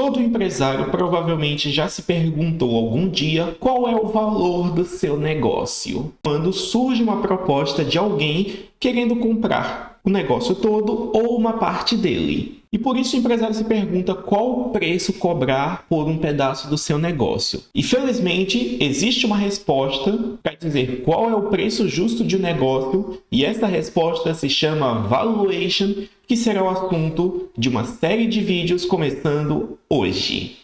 Todo empresário provavelmente já se perguntou algum dia qual é o valor do seu negócio, quando surge uma proposta de alguém querendo comprar o negócio todo ou uma parte dele. E por isso o empresário se pergunta qual o preço cobrar por um pedaço do seu negócio. E felizmente existe uma resposta para dizer qual é o preço justo de um negócio, e essa resposta se chama valuation, que será o assunto de uma série de vídeos começando hoje.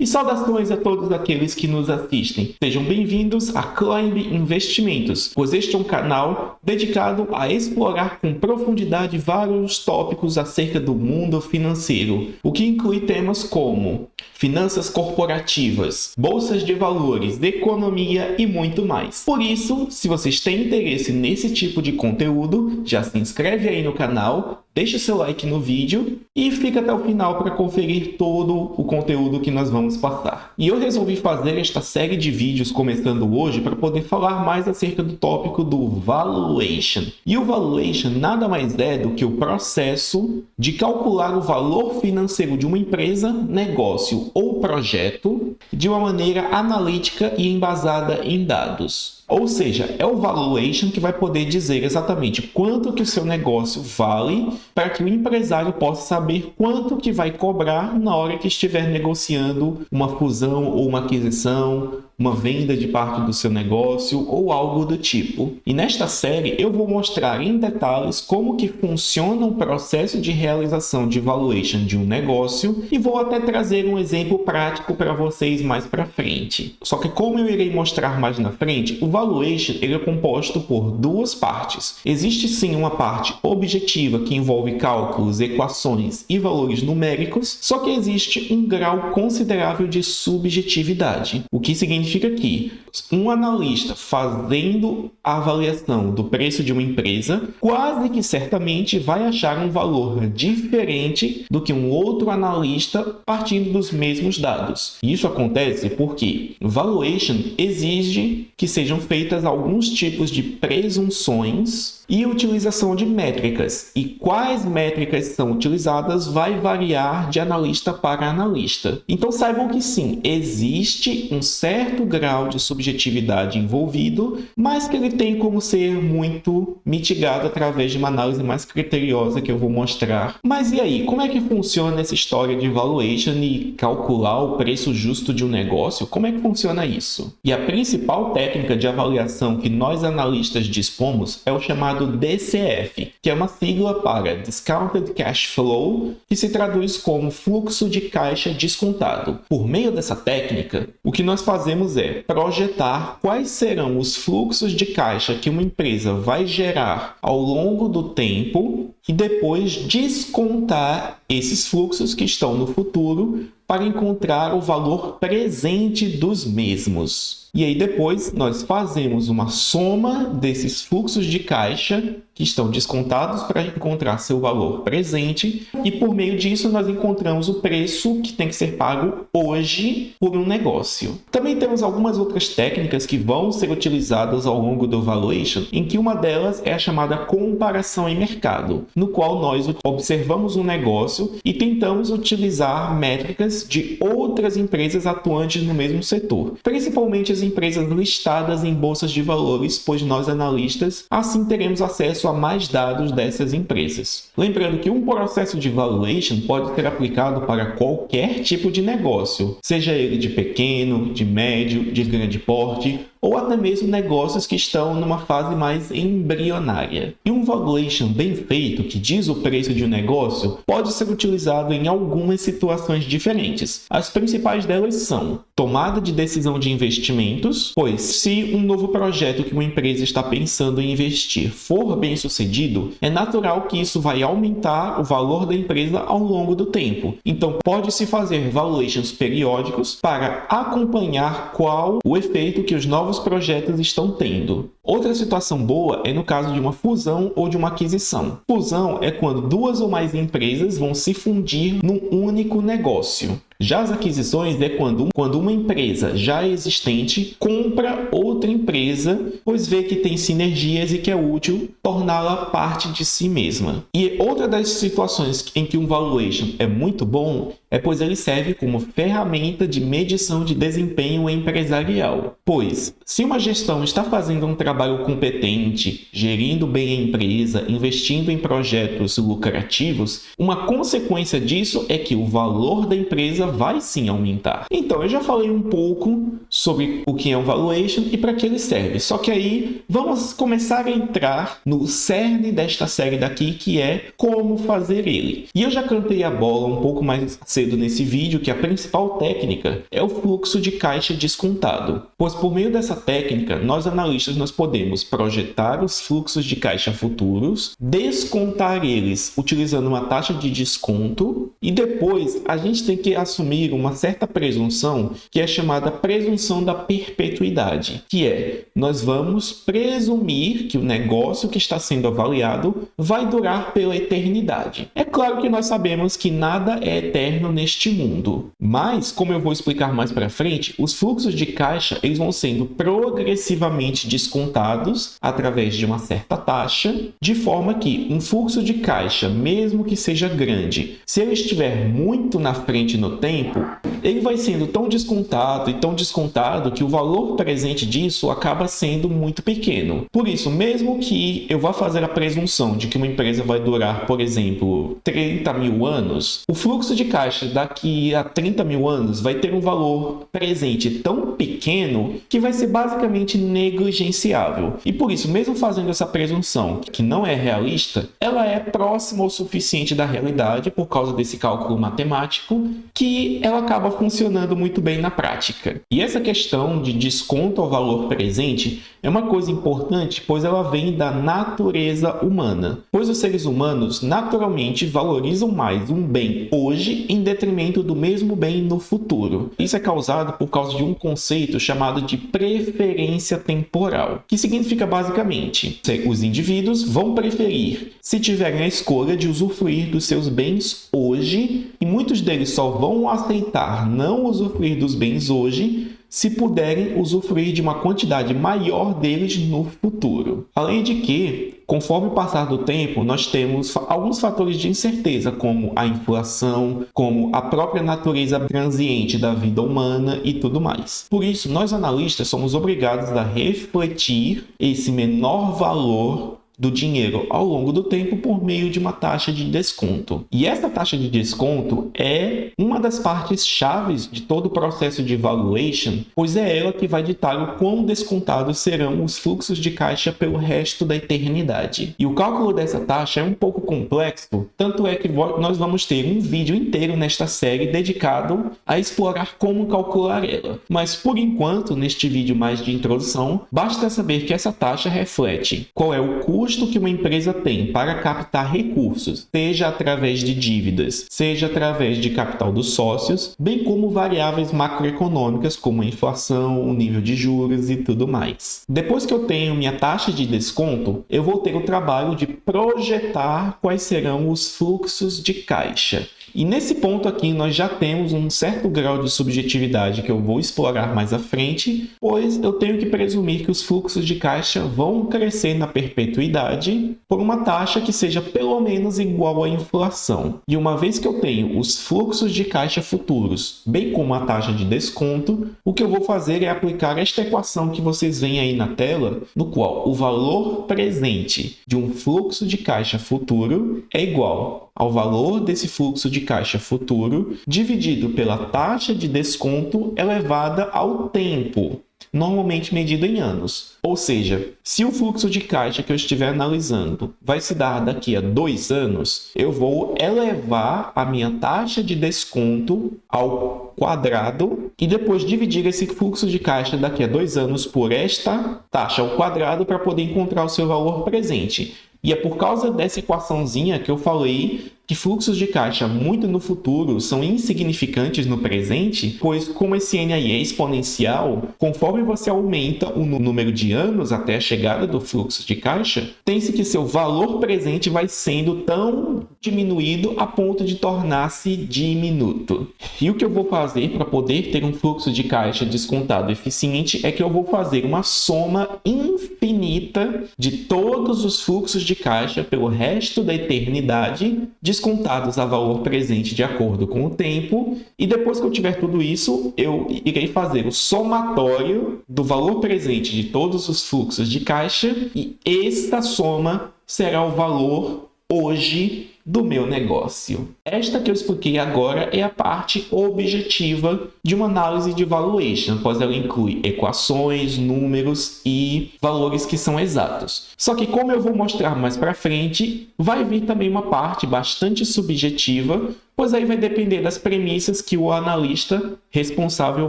E saudações a todos aqueles que nos assistem. Sejam bem-vindos a Climb Investimentos, pois este é um canal dedicado a explorar com profundidade vários tópicos acerca do mundo financeiro, o que inclui temas como finanças corporativas, bolsas de valores, economia e muito mais. Por isso, se vocês têm interesse nesse tipo de conteúdo, já se inscreve aí no canal, deixa seu like no vídeo e fica até o final para conferir todo o conteúdo que nós vamos passar. E eu resolvi fazer esta série de vídeos começando hoje para poder falar mais acerca do tópico do valuation. E o valuation nada mais é do que o processo de calcular o valor financeiro de uma empresa, negócio ou projeto de uma maneira analítica e embasada em dados. Ou seja, é o valuation que vai poder dizer exatamente quanto que o seu negócio vale para que o empresário possa saber quanto que vai cobrar na hora que estiver negociando uma fusão ou uma aquisição, uma venda de parte do seu negócio ou algo do tipo. E nesta série eu vou mostrar em detalhes como que funciona o processo de realização de valuation de um negócio e vou até trazer um exemplo prático para vocês mais para frente. Só que como eu irei mostrar mais na frente, o valuation ele é composto por duas partes. Existe sim uma parte objetiva que envolve cálculos, equações e valores numéricos, só que existe um grau considerável de subjetividade, o que significa que um analista fazendo a avaliação do preço de uma empresa quase que certamente vai achar um valor diferente do que um outro analista partindo dos mesmos dados. Isso acontece porque valuation exige que sejam feitas alguns tipos de presunções e utilização de métricas. E quais métricas são utilizadas vai variar de analista para analista. Então saibam que sim, existe um certo grau de subjetividade envolvido, mas que ele tem como ser muito mitigado através de uma análise mais criteriosa que eu vou mostrar. Mas e aí, como é que funciona essa história de valuation e calcular o preço justo de um negócio? Como é que funciona isso? E a principal técnica de avaliação que nós analistas dispomos é o chamado DCF, que é uma sigla para Discounted Cash Flow, que se traduz como fluxo de caixa descontado. Por meio dessa técnica, o que nós fazemos é projetar quais serão os fluxos de caixa que uma empresa vai gerar ao longo do tempo e depois descontar esses fluxos que estão no futuro para encontrar o valor presente dos mesmos. E aí depois nós fazemos uma soma desses fluxos de caixa que estão descontados para encontrar seu valor presente e por meio disso nós encontramos o preço que tem que ser pago hoje por um negócio. Também temos algumas outras técnicas que vão ser utilizadas ao longo do valuation, em que uma delas é a chamada comparação em mercado, no qual nós observamos um negócio e tentamos utilizar métricas de outras empresas atuantes no mesmo setor, principalmente as empresas listadas em bolsas de valores, pois nós analistas assim teremos acesso a mais dados dessas empresas. Lembrando que um processo de valuation pode ser aplicado para qualquer tipo de negócio, seja ele de pequeno, de médio, de grande porte, ou até mesmo negócios que estão numa fase mais embrionária. E um valuation bem feito, que diz o preço de um negócio, pode ser utilizado em algumas situações diferentes. As principais delas são tomada de decisão de investimentos, pois se um novo projeto que uma empresa está pensando em investir for bem sucedido, é natural que isso vai aumentar o valor da empresa ao longo do tempo. Então pode-se fazer valuations periódicos para acompanhar qual o efeito que os novos projetos estão tendo. Outra situação boa é no caso de uma fusão ou de uma aquisição. Fusão é quando duas ou mais empresas vão se fundir num único negócio. Já as aquisições é quando uma empresa já existente compra outra empresa empresa, pois vê que tem sinergias e que é útil torná-la parte de si mesma. E outra das situações em que um valuation é muito bom é pois ele serve como ferramenta de medição de desempenho empresarial. Pois, se uma gestão está fazendo um trabalho competente, gerindo bem a empresa, investindo em projetos lucrativos, uma consequência disso é que o valor da empresa vai sim aumentar. Então, eu já falei um pouco sobre o que é um valuation e para que ele serve. Só que aí vamos começar a entrar no cerne desta série daqui, que é como fazer ele. E eu já cantei a bola um pouco mais cedo nesse vídeo que a principal técnica é o fluxo de caixa descontado, pois por meio dessa técnica, nós analistas podemos projetar os fluxos de caixa futuros, descontar eles utilizando uma taxa de desconto e depois a gente tem que assumir uma certa presunção que é chamada presunção da perpetuidade, que é nós vamos presumir que o negócio que está sendo avaliado vai durar pela eternidade. É claro que nós sabemos que nada é eterno neste mundo, mas como eu vou explicar mais para frente, os fluxos de caixa eles vão sendo progressivamente descontados através de uma certa taxa, de forma que um fluxo de caixa, mesmo que seja grande, se ele estiver muito na frente no tempo, ele vai sendo tão descontado e tão descontado que o valor presente disso acaba sendo muito pequeno. Por isso, mesmo que eu vá fazer a presunção de que uma empresa vai durar, por exemplo, 30 mil anos, o fluxo de caixa daqui a 30 mil anos vai ter um valor presente tão pequeno que vai ser basicamente negligenciável. E por isso, mesmo fazendo essa presunção que não é realista, ela é próxima o suficiente da realidade por causa desse cálculo matemático que ela acaba funcionando muito bem na prática. E essa questão de desconto ao valor presente é uma coisa importante, pois ela vem da natureza humana. Pois os seres humanos naturalmente valorizam mais um bem hoje em detrimento do mesmo bem no futuro. Isso é causado por causa de um conceito chamado de preferência temporal, que significa basicamente que os indivíduos vão preferir, se tiverem a escolha de usufruir dos seus bens hoje, e muitos deles só vão aceitar não usufruir dos bens hoje se puderem usufruir de uma quantidade maior deles no futuro. Além de que, conforme o passar do tempo, nós temos alguns fatores de incerteza, como a inflação, como a própria natureza transiente da vida humana e tudo mais. Por isso, nós analistas somos obrigados a refletir esse menor valor do dinheiro ao longo do tempo por meio de uma taxa de desconto. E essa taxa de desconto é uma das partes chaves de todo o processo de valuation, pois é ela que vai ditar o quão descontados serão os fluxos de caixa pelo resto da eternidade. E o cálculo dessa taxa é um pouco complexo, tanto é que nós vamos ter um vídeo inteiro nesta série dedicado a explorar como calcular ela. Mas por enquanto, neste vídeo mais de introdução, basta saber que essa taxa reflete qual é o custo que uma empresa tem para captar recursos, seja através de dívidas, seja através de capital dos sócios, bem como variáveis macroeconômicas como a inflação, o nível de juros e tudo mais. Depois que eu tenho minha taxa de desconto, eu vou ter o trabalho de projetar quais serão os fluxos de caixa. E nesse ponto aqui nós já temos um certo grau de subjetividade que eu vou explorar mais à frente, pois eu tenho que presumir que os fluxos de caixa vão crescer na perpetuidade por uma taxa que seja pelo menos igual à inflação. E uma vez que eu tenho os fluxos de caixa futuros, bem como a taxa de desconto, o que eu vou fazer é aplicar esta equação que vocês veem aí na tela, no qual o valor presente de um fluxo de caixa futuro é igual ao valor desse fluxo de caixa futuro dividido pela taxa de desconto elevada ao tempo, normalmente medido em anos. Ou seja, se o fluxo de caixa que eu estiver analisando vai se dar daqui a 2 anos, eu vou elevar a minha taxa de desconto ao quadrado e depois dividir esse fluxo de caixa daqui a 2 anos por esta taxa ao quadrado para poder encontrar o seu valor presente. E é por causa dessa equaçãozinha que eu falei que fluxos de caixa muito no futuro são insignificantes no presente, pois como esse N aí é exponencial, conforme você aumenta o número de anos até a chegada do fluxo de caixa, tem-se que seu valor presente vai sendo tão diminuído a ponto de tornar-se diminuto. E o que eu vou fazer para poder ter um fluxo de caixa descontado eficiente é que eu vou fazer uma soma infinita de todos os fluxos de caixa pelo resto da eternidade, descontados a valor presente de acordo com o tempo, e depois que eu tiver tudo isso, eu irei fazer o somatório do valor presente de todos os fluxos de caixa, e esta soma será o valor hoje do meu negócio. Esta que eu expliquei agora é a parte objetiva de uma análise de valuation, pois ela inclui equações, números e valores que são exatos. Só que como eu vou mostrar mais para frente, vai vir também uma parte bastante subjetiva, pois aí vai depender das premissas que o analista responsável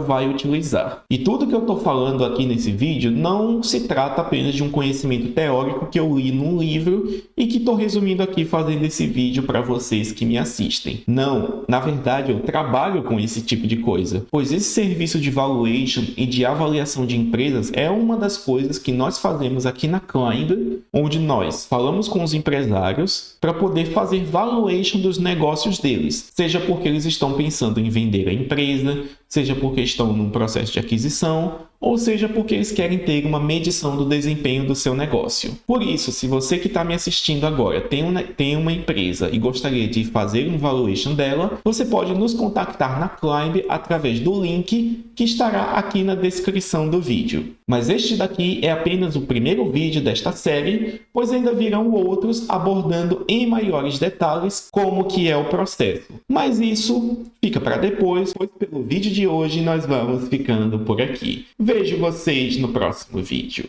vai utilizar. E tudo que eu estou falando aqui nesse vídeo não se trata apenas de um conhecimento teórico que eu li num livro e que estou resumindo aqui fazendo esse vídeo para vocês que me assistem. Não, na verdade eu trabalho com esse tipo de coisa, pois esse serviço de valuation e de avaliação de empresas é uma das coisas que nós fazemos aqui na Climb, onde nós falamos com os empresários para poder fazer valuation dos negócios deles, seja porque eles estão pensando em vender a empresa, seja porque estão num processo de aquisição, ou seja porque eles querem ter uma medição do desempenho do seu negócio. Por isso, se você que está me assistindo agora tem uma empresa e gostaria de fazer um valuation dela, você pode nos contactar na Climb através do link que estará aqui na descrição do vídeo. Mas este daqui é apenas o primeiro vídeo desta série, pois ainda virão outros abordando em maiores detalhes como que é o processo. Mas isso fica para depois, pois pelo vídeo de hoje nós vamos ficando por aqui. Vejo vocês no próximo vídeo.